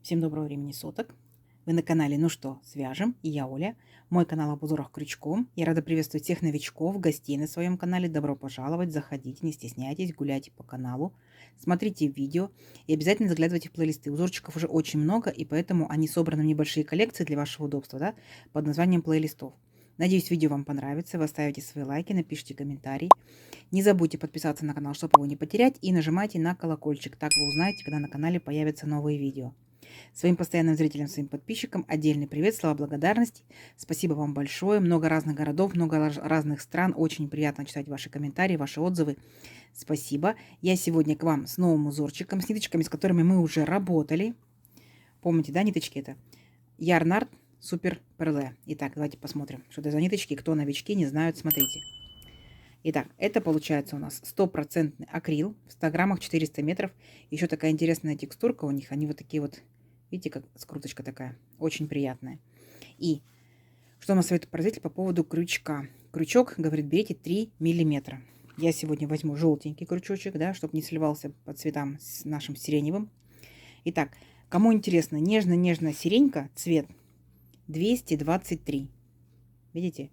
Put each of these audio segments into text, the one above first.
Всем доброго времени суток. Вы на канале «Ну что, свяжем?» И я Оля. Мой канал об узорах крючком. Я рада приветствовать всех новичков, гостей на своем канале. Добро пожаловать, заходите, не стесняйтесь, гуляйте по каналу, смотрите видео и обязательно заглядывайте в плейлисты. Узорчиков уже очень много, и поэтому они собраны в небольшие коллекции для вашего удобства, да, под названием плейлистов. Надеюсь, видео вам понравится. Вы оставите свои лайки, напишите комментарий. Не забудьте подписаться на канал, чтобы его не потерять, и нажимайте на колокольчик. Так вы узнаете, когда на канале появятся новые видео. Своим постоянным зрителям, своим подписчикам отдельный привет, слова благодарности. Спасибо вам большое. Много разных городов, много разных стран. Очень приятно читать ваши комментарии, ваши отзывы. Спасибо. Я сегодня к вам с новым узорчиком, с ниточками, с которыми мы уже работали. Помните, да, ниточки это? Ярнард Супер Перле. Итак, давайте посмотрим, что это за ниточки. Кто новички, не знают, смотрите. Итак, это получается у нас стопроцентный акрил в 100 граммах 400 метров. Еще такая интересная текстурка у них. Они вот такие вот, видите, как скруточка такая. Очень приятная. И что нас советует производитель по поводу крючка. Крючок, говорит, берите 3 миллиметра. Я сегодня возьму желтенький крючочек, да, чтобы не сливался по цветам с нашим сиреневым. Итак, кому интересно, нежно-нежная сиренька, цвет 223. Видите?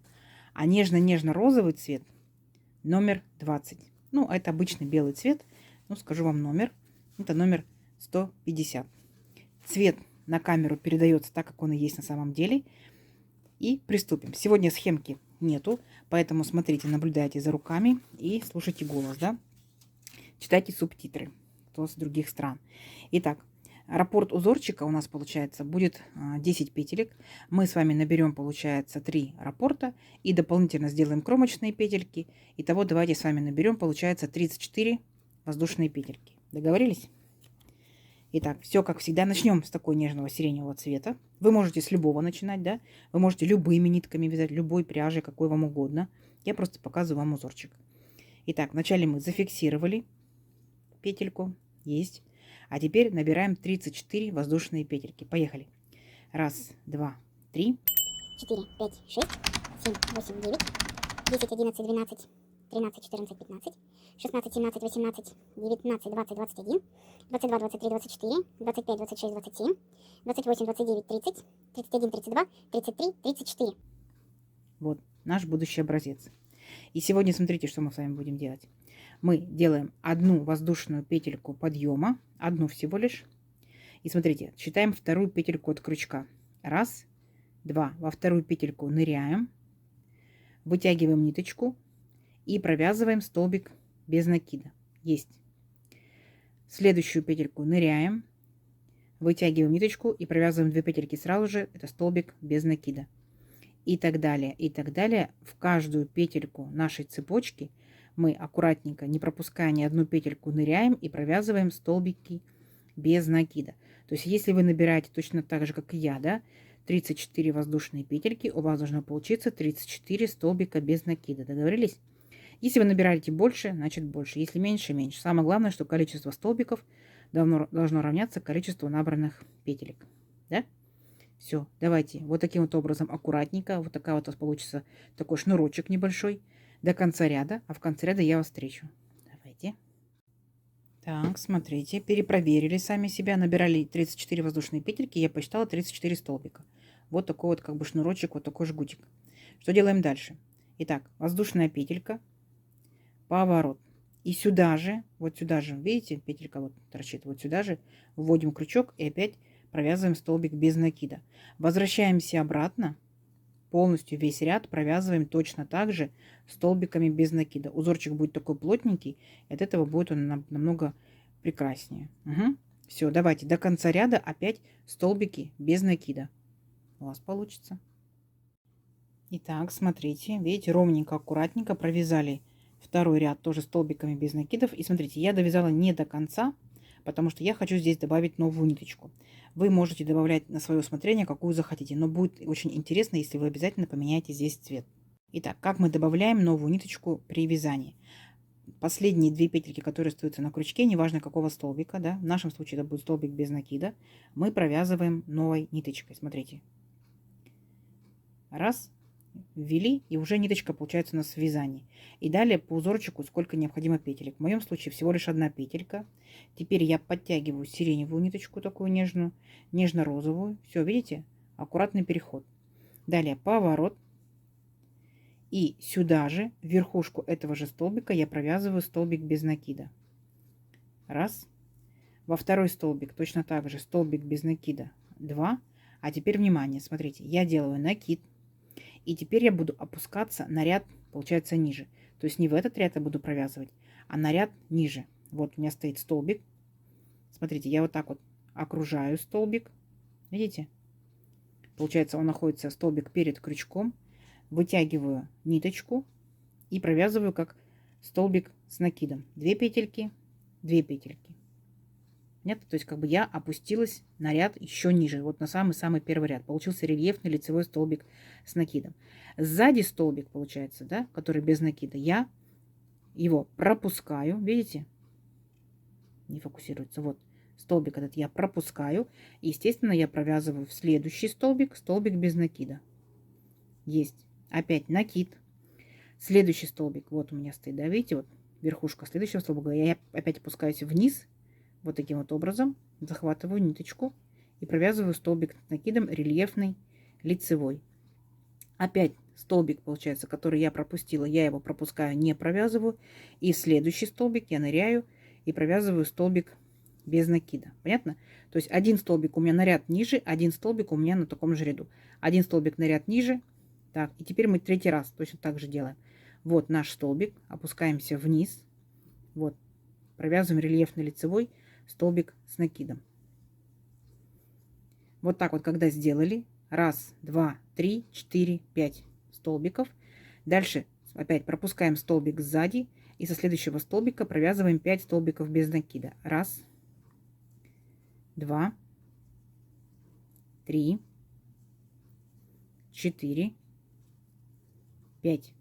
А нежно-нежно-розовый цвет номер 20. Ну, это обычный белый цвет. Ну, скажу вам номер. Это номер 150. Цвет на камеру передается так, как он и есть на самом деле. И приступим. Сегодня схемки нету, поэтому смотрите, наблюдайте за руками и слушайте голос, да? Читайте субтитры, кто с других стран. Итак, раппорт узорчика у нас получается будет 10 петелек. Мы с вами наберем, получается, 3 раппорта и дополнительно сделаем кромочные петельки. Итого давайте с вами наберем, получается, 34 воздушные петельки. Договорились? Итак, все как всегда. Начнем с такой нежного сиреневого цвета. Вы можете с любого начинать, да? Вы можете любыми нитками вязать, любой пряжей, какой вам угодно. Я просто показываю вам узорчик. Итак, вначале мы зафиксировали петельку. Есть. А теперь набираем 34 воздушные петельки. Поехали. Раз, два, три. 4, 5, 6, 7, 8, 9, 10, 11, 12, 13, 14, 15, 16, 17, 18, 19, 20, 21, 22, 23, 24, 25, 26, 27, 28, 29, 30, 31, 32, 33, 34. Вот наш будущий образец. И сегодня смотрите, что мы с вами будем делать. Мы делаем одну воздушную петельку подъема, одну всего лишь. И смотрите, считаем вторую петельку от крючка. Раз, два. Во вторую петельку ныряем, вытягиваем ниточку и провязываем столбик без накида. Есть. Следующую петельку ныряем, вытягиваем ниточку и провязываем 2 петельки сразу же. Это столбик без накида. И так далее, и так далее. В каждую петельку нашей цепочки мы аккуратненько, не пропуская ни одну петельку, ныряем и провязываем столбики без накида. То есть, если вы набираете точно так же, как и я, да, 34 воздушные петельки, у вас должно получиться 34 столбика без накида. Договорились? Если вы набираете больше, значит больше. Если меньше, меньше. Самое главное, что количество столбиков должно равняться количеству набранных петелек. Да? Все, давайте вот таким вот образом аккуратненько. Вот такая вот у вас получится такой шнурочек небольшой до конца ряда. А в конце ряда я вас встречу. Давайте. Так, смотрите, перепроверили сами себя. Набирали 34 воздушные петельки. Я посчитала 34 столбика. Вот такой вот как бы шнурочек, вот такой жгутик. Что делаем дальше? Итак, воздушная петелька, поворот. И сюда же, вот сюда же, видите, петелька вот торчит, вот сюда же вводим крючок и опять провязываем столбик без накида. Возвращаемся обратно, полностью весь ряд провязываем точно так же столбиками без накида. Узорчик будет такой плотненький, и от этого будет он намного прекраснее. Угу. Все, давайте до конца ряда опять столбики без накида. У вас получится. Итак, смотрите, видите, ровненько, аккуратненько провязали второй ряд тоже столбиками без накидов. И смотрите, я довязала не до конца, потому что я хочу здесь добавить новую ниточку. Вы можете добавлять на свое усмотрение, какую захотите, но будет очень интересно, если вы обязательно поменяете здесь цвет. Итак, как мы добавляем новую ниточку при вязании? Последние 2 петельки, которые остаются на крючке, неважно какого столбика, да, в нашем случае это будет столбик без накида, мы провязываем новой ниточкой. Смотрите. Раз. ввели, и уже ниточка получается у нас в вязании. И далее по узорчику сколько необходимо петелек. В моем случае всего лишь одна петелька. Теперь я подтягиваю сиреневую ниточку, такую нежную, нежно-розовую. Все, видите? Аккуратный переход. Далее поворот. И сюда же, в верхушку этого же столбика, я провязываю столбик без накида. Раз. Во второй столбик точно так же столбик без накида. 2. А теперь внимание, смотрите, я делаю накид. И теперь я буду опускаться на ряд, получается, ниже. То есть не в этот ряд я буду провязывать, а на ряд ниже. Вот у меня стоит столбик. Смотрите, я вот так вот окружаю столбик. Видите? Получается, он находится, столбик перед крючком. Вытягиваю ниточку и провязываю как столбик с накидом. 2 петельки, 2 петельки. Понятно? То есть как бы я опустилась на ряд еще ниже, вот на самый-самый первый ряд. Получился рельефный лицевой столбик с накидом. Сзади столбик получается, да, который без накида. Я его пропускаю, видите? Не фокусируется. Вот столбик этот я пропускаю. И, естественно, я провязываю в следующий столбик, столбик без накида. Есть. Опять накид. Следующий столбик, вот у меня стоит, да, видите, вот верхушка следующего столбика. Я опять опускаюсь вниз. Вот таким вот образом захватываю ниточку и провязываю столбик с накидом рельефный лицевой. Опять столбик получается, который я пропустила, я его пропускаю, не провязываю. И следующий столбик я ныряю и провязываю столбик без накида. Понятно? То есть один столбик у меня на ряд ниже, один столбик у меня на таком же ряду. Один столбик на ряд ниже. Так, и теперь мы третий раз точно так же делаем. Вот наш столбик, опускаемся вниз. Вот, провязываем рельефный лицевой столбик с накидом. Вот так вот, когда сделали, 1, 2, 3, 4, 5 столбиков. Дальше опять пропускаем столбик сзади и со следующего столбика провязываем 5 столбиков без накида. 1, 2, 3, 4, 5.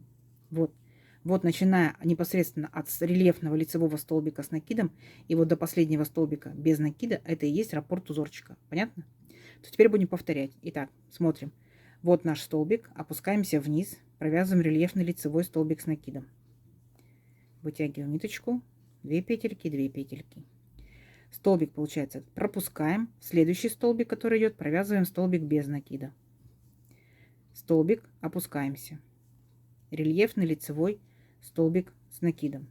Вот. Вот, начиная непосредственно от рельефного лицевого столбика с накидом и вот до последнего столбика без накида, это и есть раппорт узорчика. Понятно? То теперь будем повторять. Итак, смотрим. Вот наш столбик. Опускаемся вниз. Провязываем рельефный лицевой столбик с накидом. Вытягиваем ниточку. 2 петельки, 2 петельки. Столбик, получается, пропускаем. Следующий столбик, который идет, провязываем столбик без накида. Столбик, опускаемся. Рельефный лицевой столбик с накидом.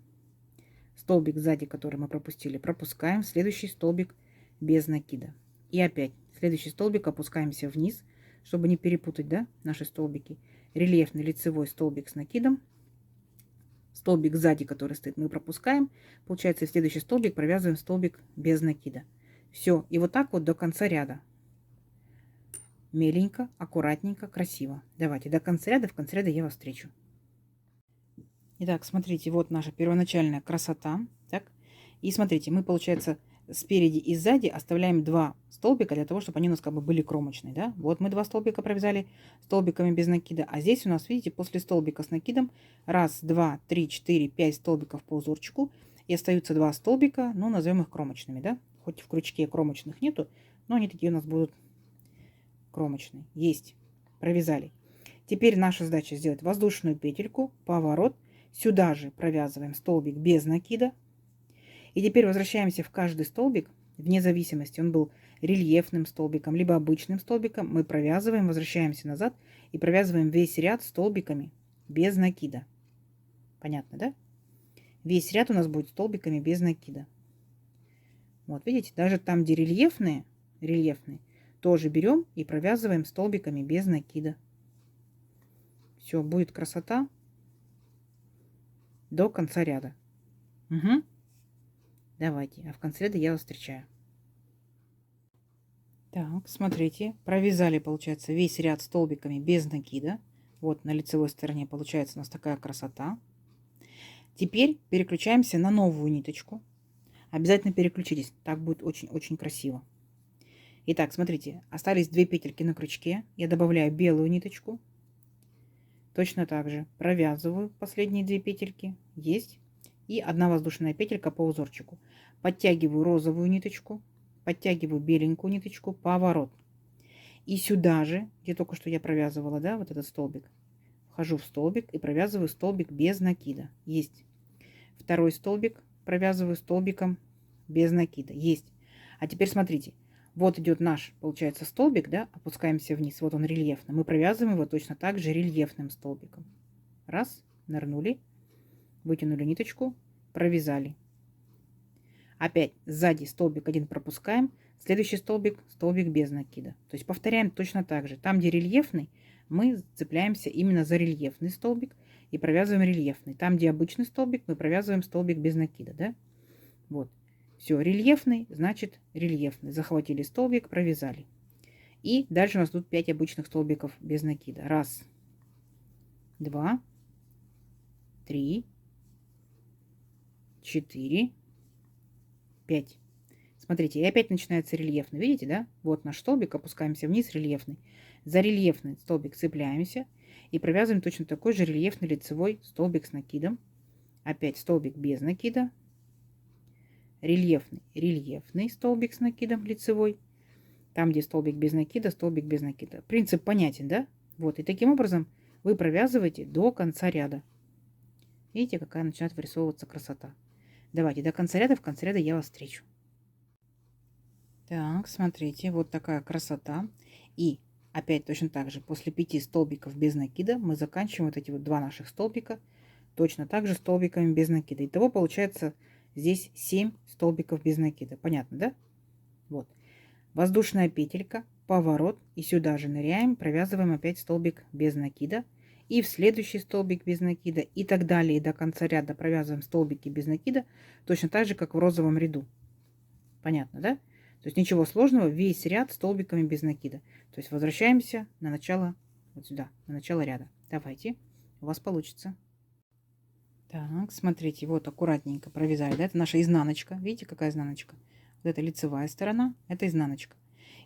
Столбик сзади, который мы пропустили, пропускаем. Следующий столбик без накида. И опять следующий столбик опускаемся вниз, чтобы не перепутать, да, наши столбики. Рельефный лицевой столбик с накидом. Столбик сзади, который стоит, мы пропускаем. Получается, в следующий столбик провязываем столбик без накида. Все. И вот так вот до конца ряда. Меленько, аккуратненько, красиво. Давайте до конца ряда. В конце ряда я вас встречу. Итак, смотрите, вот наша первоначальная красота. Так. И смотрите, мы, получается, спереди и сзади оставляем 2 столбика для того, чтобы они у нас как бы были кромочные. Да? Вот мы 2 столбика провязали столбиками без накида. А здесь у нас, видите, после столбика с накидом 1, 2, 3, 4, 5 столбиков по узорчику. И остаются 2 столбика, ну, назовем их кромочными. Да? Хоть в крючке кромочных нету, но они такие у нас будут кромочные. Есть. Провязали. Теперь наша задача сделать воздушную петельку, поворот. Сюда же провязываем столбик без накида. И теперь возвращаемся в каждый столбик, вне зависимости, он был рельефным столбиком, либо обычным столбиком. Мы провязываем, возвращаемся назад и провязываем весь ряд столбиками без накида. Понятно, да? Весь ряд у нас будет столбиками без накида. Вот, видите, даже там, где рельефные, тоже берем и провязываем столбиками без накида. Все, будет красота до конца ряда. Угу. Давайте, а в конце ряда я вас встречаю. Так, смотрите, провязали, получается, весь ряд столбиками без накида. Вот на лицевой стороне получается у нас такая красота. Теперь переключаемся на новую ниточку. Обязательно переключитесь, так будет очень-очень красиво. Итак, смотрите, остались 2 петельки на крючке. Я добавляю белую ниточку. Точно так же провязываю последние 2 петельки. Есть. И 1 воздушная петелька по узорчику. Подтягиваю розовую ниточку. Подтягиваю беленькую ниточку. Поворот. И сюда же, где только что я провязывала, да, вот этот столбик, вхожу в столбик и провязываю столбик без накида. Есть. Второй столбик провязываю столбиком без накида. Есть. А теперь смотрите. Вот идет наш, получается, столбик, да, опускаемся вниз. Вот он рельефный. Мы провязываем его точно так же рельефным столбиком. Раз, нырнули, вытянули ниточку, провязали. Опять сзади столбик один пропускаем, следующий столбик, столбик без накида. То есть повторяем точно так же. Там, где рельефный, мы цепляемся именно за рельефный столбик и провязываем рельефный. Там, где обычный столбик, мы провязываем столбик без накида, да? Вот. Все, рельефный, значит рельефный. Захватили столбик, провязали. И дальше у нас тут 5 обычных столбиков без накида. Раз, два, три, 4, 5. Смотрите, и опять начинается рельефный. Видите, да? Вот наш столбик, опускаемся вниз, рельефный. За рельефный столбик цепляемся и провязываем точно такой же рельефный лицевой столбик с накидом. Опять столбик без накида. Рельефный столбик с накидом лицевой. Там, где столбик без накида, столбик без накида. Принцип понятен, да? Вот, и таким образом вы провязываете до конца ряда. Видите, какая начинает вырисовываться красота. Давайте до конца ряда, в конце ряда я вас встречу. Так, смотрите, вот такая красота. И опять точно так же, после 5 столбиков без накида, мы заканчиваем вот эти вот 2 наших столбика точно так же столбиками без накида. Итого получается здесь 7 столбиков без накида. Понятно, да? Вот. Воздушная петелька, поворот. И сюда же ныряем, провязываем опять столбик без накида. И в следующий столбик без накида. И так далее. И до конца ряда провязываем столбики без накида. Точно так же, как в розовом ряду. Понятно, да? То есть ничего сложного. Весь ряд столбиками без накида. То есть возвращаемся на начало, вот сюда, на начало ряда. Давайте. У вас получится. Так, смотрите, вот аккуратненько провязали, да, это наша изнаночка. Видите, какая изнаночка? Вот это лицевая сторона, это изнаночка.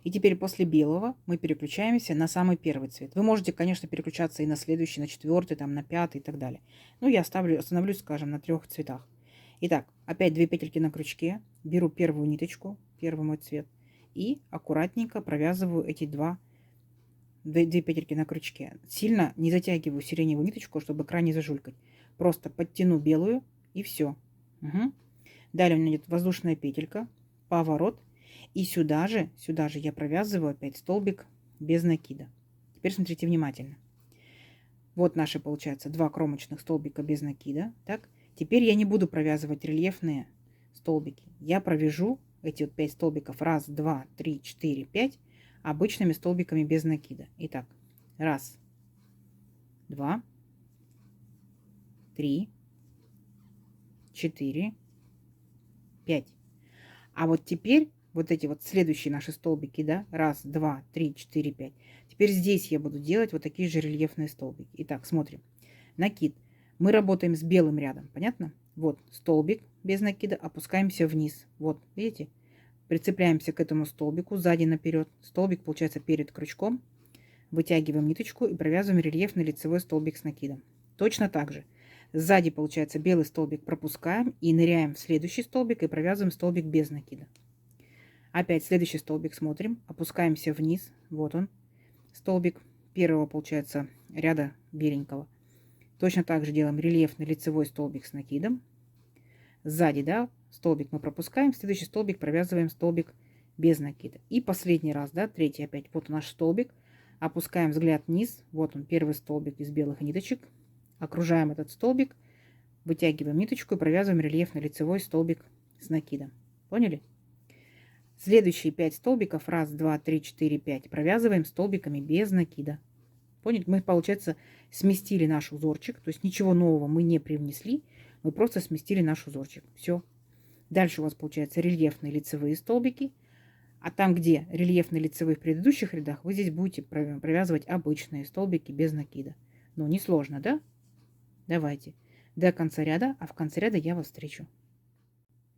И теперь после белого мы переключаемся на самый первый цвет. Вы можете, конечно, переключаться и на следующий, на четвертый, там, на пятый и так далее. Ну, я остановлюсь, скажем, на 3 цветах. Итак, опять 2 петельки на крючке. Беру первую ниточку, первый мой цвет. И аккуратненько провязываю эти 2 петельки на крючке. Сильно не затягиваю сиреневую ниточку, чтобы край не зажулькать. Просто подтяну белую и все. Угу. Далее у меня идет воздушная петелька, поворот. И сюда же я провязываю опять столбик без накида. Теперь смотрите внимательно. Вот наши, получается, 2 кромочных столбика без накида. Так, теперь я не буду провязывать рельефные столбики. Я провяжу эти вот 5 столбиков. 1, 2, 3, 4, 5 обычными столбиками без накида. Итак, 1, 2, 3, 4, 5. А вот теперь вот эти вот следующие наши столбики, да, 1, 2, 3, 4, 5. Теперь здесь я буду делать вот такие же рельефные столбики. Итак, смотрим. Накид. Мы работаем с белым рядом, понятно? Вот столбик без накида, опускаемся вниз. Вот, видите? Прицепляемся к этому столбику сзади наперед. Столбик получается перед крючком. Вытягиваем ниточку и провязываем рельефный лицевой столбик с накидом. Точно так же. Сзади, получается, белый столбик пропускаем и ныряем в следующий столбик и провязываем столбик без накида. Опять следующий столбик смотрим, опускаемся вниз, вот он, столбик первого, получается, ряда беленького. Точно так же делаем рельефный лицевой столбик с накидом. Сзади, да, столбик мы пропускаем, следующий столбик провязываем столбик без накида. И последний раз, да, третий опять, вот наш столбик, опускаем взгляд вниз, вот он, первый столбик из белых ниточек. Окружаем этот столбик, вытягиваем ниточку и провязываем рельефный лицевой столбик с накидом. Поняли? Следующие 5 столбиков, 1, 2, 3, 4, 5, провязываем столбиками без накида. Поняли? Мы, получается, сместили наш узорчик, то есть ничего нового мы не привнесли, мы просто сместили наш узорчик. Все. Дальше у вас, получается, рельефные лицевые столбики, а там, где рельефные лицевые в предыдущих рядах, вы здесь будете провязывать обычные столбики без накида. Ну, несложно, да? Давайте до конца ряда, а в конце ряда я вас встречу.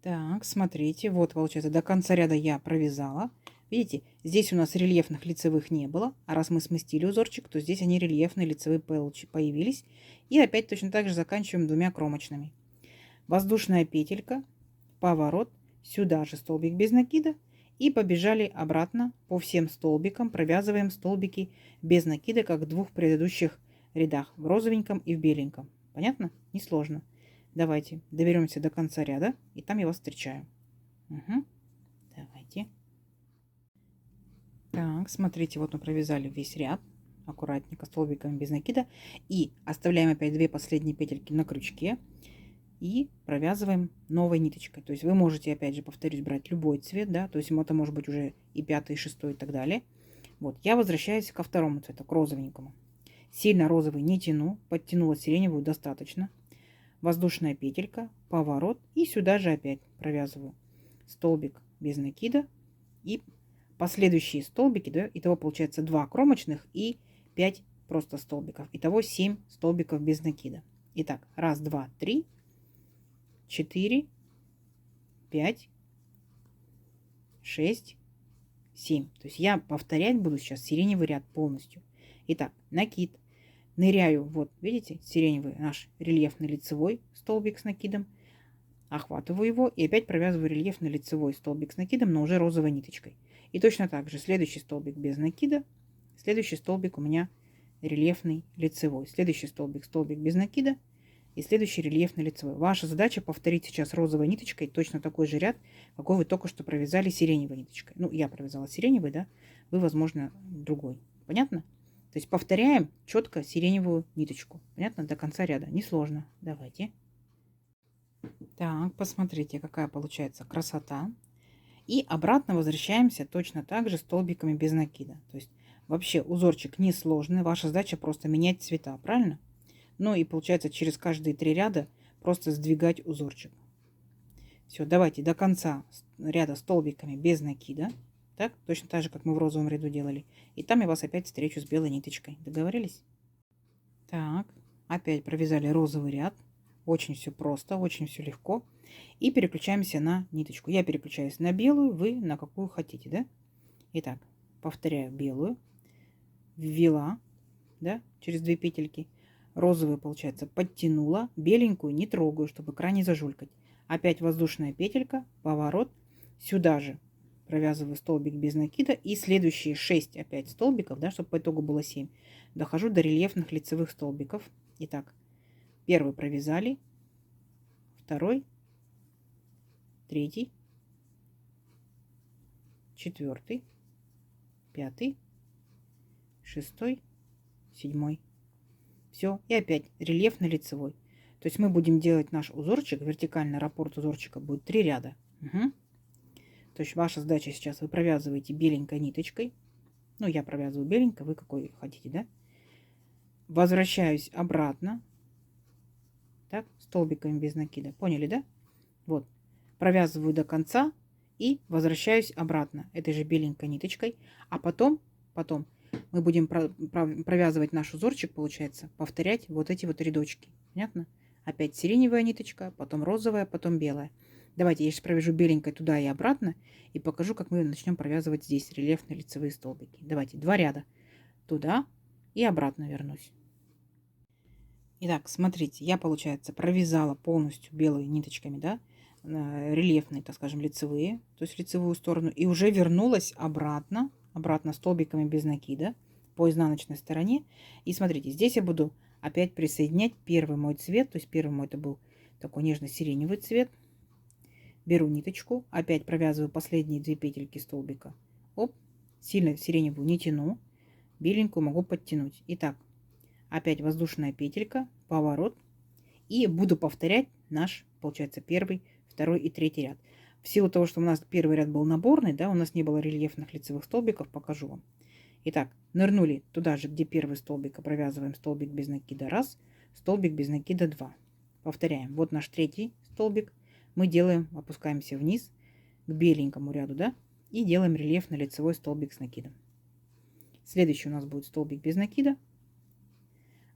Так, смотрите, вот получается до конца ряда я провязала. Видите, здесь у нас рельефных лицевых не было, а раз мы сместили узорчик, то здесь они рельефные лицевые появились. И опять точно так же заканчиваем 2 кромочными. Воздушная петелька, поворот, сюда же столбик без накида и побежали обратно по всем столбикам, провязываем столбики без накида, как в 2 предыдущих рядах, в розовеньком и в беленьком. Понятно? Несложно. Давайте доберемся до конца ряда, и там я вас встречаю. Угу. Давайте. Так, смотрите, вот мы провязали весь ряд. Аккуратненько, столбиками без накида. И оставляем опять 2 последние петельки на крючке. И провязываем новой ниточкой. То есть вы можете, опять же, повторюсь, брать любой цвет, да, то есть это может быть уже и 5, и 6, и так далее. Вот, я возвращаюсь ко второму цвету, к розовенькому. Сильно розовый не тяну, подтянула сиреневую достаточно. Воздушная петелька, поворот, и сюда же опять провязываю столбик без накида и последующие столбики, да, итого получается 2 кромочных и 5 просто столбиков. Итого 7 столбиков без накида. Итак, 1, 2, 3, 4, 5, 6, 7. То есть я повторять буду сейчас сиреневый ряд полностью. Итак, накид. Ныряю, вот видите, сиреневый наш рельефный лицевой столбик с накидом. Охватываю его и опять провязываю рельефный лицевой столбик с накидом, но уже розовой ниточкой. И точно так же следующий столбик без накида. Следующий столбик у меня рельефный лицевой. Следующий столбик, столбик без накида. И следующий рельефный лицевой. Ваша задача повторить сейчас розовой ниточкой точно такой же ряд, какой вы только что провязали сиреневой ниточкой. Ну, я провязала сиреневый, да? Вы, возможно, другой. Понятно? То есть повторяем четко сиреневую ниточку. Понятно? До конца ряда. Несложно. Давайте. Так, посмотрите, какая получается красота. И обратно возвращаемся точно так же столбиками без накида. То есть вообще узорчик несложный. Ваша задача просто менять цвета. Правильно? Ну и получается через каждые 3 ряда просто сдвигать узорчик. Все, давайте до конца ряда столбиками без накида. Так, точно так же, как мы в розовом ряду делали. И там я вас опять встречу с белой ниточкой. Договорились? Так, опять провязали розовый ряд. Очень все просто, очень все легко. И переключаемся на ниточку. Я переключаюсь на белую, вы на какую хотите, да? Итак, повторяю белую. Ввела, да, через 2 петельки. Розовую, получается, подтянула. Беленькую не трогаю, чтобы край не зажулькать. Опять воздушная петелька, поворот. Сюда же провязываю столбик без накида. И следующие 6 опять столбиков, да, чтобы по итогу было 7. Дохожу до рельефных лицевых столбиков. Итак, первый провязали. Второй. Третий. Четвертый. Пятый. Шестой. Седьмой. Все, и опять рельефный лицевой. То есть мы будем делать наш узорчик, вертикальный раппорт узорчика будет 3 ряда. Угу. То есть ваша задача сейчас, вы провязываете беленькой ниточкой. Ну, я провязываю беленькой, вы какой хотите, да? Возвращаюсь обратно. Так, столбиками без накида. Поняли, да? Вот. Провязываю до конца и возвращаюсь обратно этой же беленькой ниточкой. А потом мы будем провязывать наш узорчик, получается, повторять вот эти вот рядочки. Понятно? Опять сиреневая ниточка, потом розовая, потом белая. Давайте я сейчас провяжу беленькой туда и обратно и покажу, как мы начнем провязывать здесь рельефные лицевые столбики. Давайте 2 ряда туда и обратно вернусь. Итак, смотрите, я, получается, провязала полностью белыми ниточками, да, рельефные, так скажем, лицевые, то есть в лицевую сторону, и уже вернулась обратно столбиками без накида по изнаночной стороне. И смотрите, здесь я буду опять присоединять первый мой цвет, то есть первый мой это был такой нежно-сиреневый цвет. Беру ниточку, опять провязываю последние 2 петельки столбика. Оп, сильно сиреневую не тяну, беленькую могу подтянуть. Итак, опять воздушная петелька, поворот. И буду повторять наш, получается, первый, второй и третий ряд. В силу того, что у нас первый ряд был наборный, да, у нас не было рельефных лицевых столбиков, покажу вам. Итак, нырнули туда же, где первый столбик, провязываем столбик без накида 1, столбик без накида 2. Повторяем. Вот наш третий столбик. Мы делаем, опускаемся вниз к беленькому ряду, да, и делаем рельефный лицевой столбик с накидом. Следующий у нас будет столбик без накида.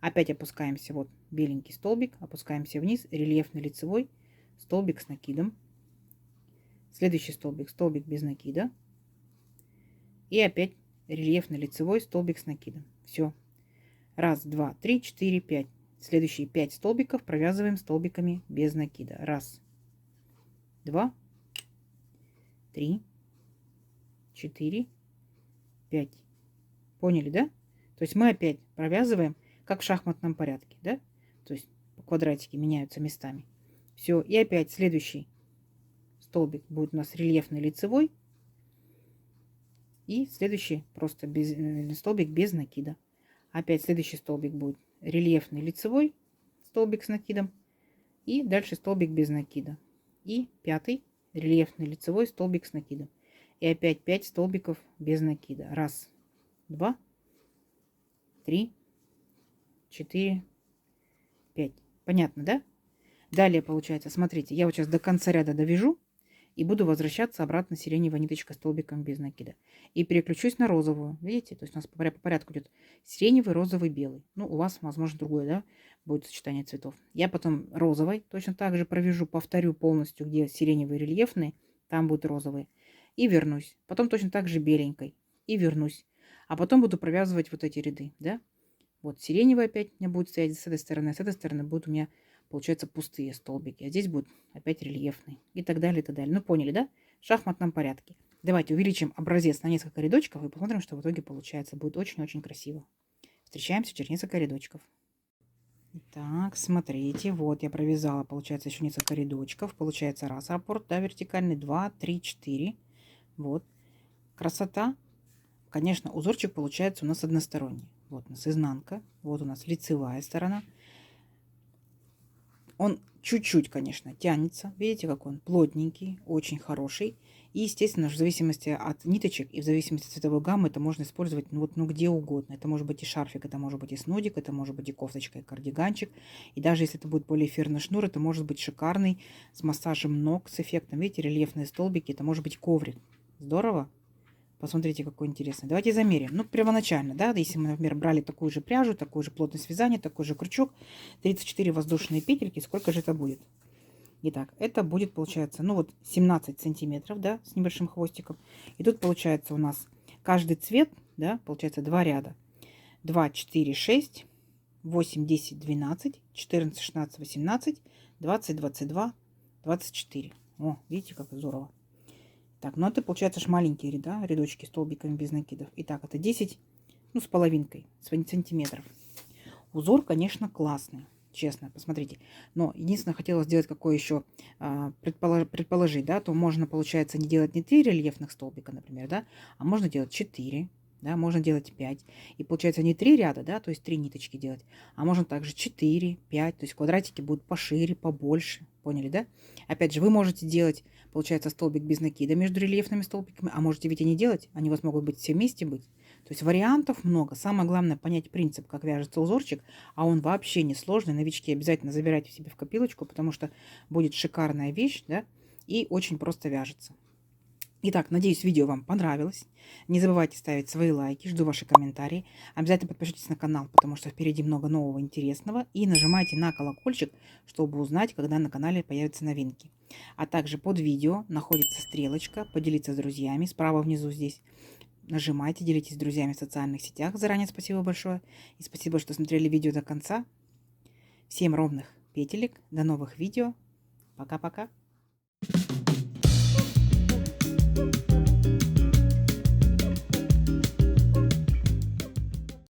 Опять опускаемся, вот беленький столбик, опускаемся вниз, рельефный лицевой столбик с накидом. Следующий столбик, столбик без накида. И опять рельефный лицевой столбик с накидом. Все. 1, 2, 3, 4, 5. Следующие 5 столбиков провязываем столбиками без накида. 1, 2, 3, 4, 5. Поняли, да? То есть мы опять провязываем как в шахматном порядке, да? То есть квадратики меняются местами. Все, и опять следующий столбик будет у нас рельефный лицевой. И следующий просто столбик без накида. Опять следующий столбик будет рельефный лицевой столбик с накидом. И дальше столбик без накида. И пятый рельефный лицевой столбик с накидом. И опять 5 столбиков без накида. Раз, два, три, 4, 5. Понятно, да? Далее получается, смотрите, я вот сейчас до конца ряда довяжу и буду возвращаться обратно сиреневая ниточка столбиком без накида. И переключусь на розовую. Видите? То есть у нас по порядку идет сиреневый, розовый, белый. Ну, у вас, возможно, другое, да? Будет сочетание цветов. Я потом розовой точно так же провяжу, повторю полностью, где сиреневый рельефный, там будет розовый. И вернусь. Потом точно так же беленькой. И вернусь. А потом буду провязывать вот эти ряды, да? Вот сиреневый опять у меня будет стоять с этой стороны, а с этой стороны будут у меня, получается, пустые столбики. А здесь будет опять рельефный. И так далее, и так далее. Ну, поняли, да? В шахматном порядке. Давайте увеличим образец на несколько рядочков и посмотрим, что в итоге получается. Будет очень-очень красиво. Встречаемся через несколько рядочков. Так, смотрите, вот я провязала, получается, еще несколько рядочков. Получается раз раппорт, да, вертикальный, 2, 3, 4. Вот. Красота. Конечно, узорчик получается у нас односторонний. Вот у нас изнанка, вот у нас лицевая сторона. Он чуть-чуть, конечно, тянется. Видите, как он плотненький, очень хороший. И, естественно, в зависимости от ниточек и в зависимости от цветовой гаммы это можно использовать ну где угодно. Это может быть и шарфик, это может быть и снудик, это может быть и кофточка, и кардиганчик. И даже если это будет полиэфирный шнур, это может быть шикарный с массажем ног, с эффектом. Видите, рельефные столбики, это может быть коврик. Здорово? Посмотрите, какой интересный. Давайте замерим. Ну, первоначально, да, если мы, например, брали такую же пряжу, такую же плотность вязания, такой же крючок, 34 воздушные петельки, сколько же это будет? Итак, это будет, получается, ну вот 17 сантиметров, да, с небольшим хвостиком. И тут получается у нас каждый цвет, да, получается 2 ряда. 2, 4, 6, 8, 10, 12, 14, 16, 18, 20, 22, 24. О, видите, как здорово. Так, ну это получается ж маленькие ряда, рядочки столбиками без накидов. Итак, это 10, ну с половинкой сантиметров. Узор, конечно, классный, честно, посмотрите. Но единственное, хотела сделать какое еще предположить, да, то можно, получается, не делать не 3 рельефных столбика, например, да, а можно делать 4, да, можно делать 5. И получается не 3 ряда, да, то есть 3 ниточки делать, а можно также 4, 5, то есть квадратики будут пошире, побольше. Поняли, да? Опять же, вы можете делать, получается, столбик без накида между рельефными столбиками, а можете ведь и не делать, они у вас могут быть все вместе быть. То есть вариантов много. Самое главное понять принцип, как вяжется узорчик, а он вообще не сложный. Новички обязательно забирайте себе в копилочку, потому что будет шикарная вещь, да, и очень просто вяжется. Итак, надеюсь, видео вам понравилось. Не забывайте ставить свои лайки, жду ваши комментарии. Обязательно подпишитесь на канал, потому что впереди много нового интересного. И нажимайте на колокольчик, чтобы узнать, когда на канале появятся новинки. А также под видео находится стрелочка «Поделиться с друзьями». Справа внизу здесь. Нажимайте, делитесь с друзьями в социальных сетях. Заранее спасибо большое. И спасибо, что смотрели видео до конца. Всем ровных петелек. До новых видео. Пока-пока.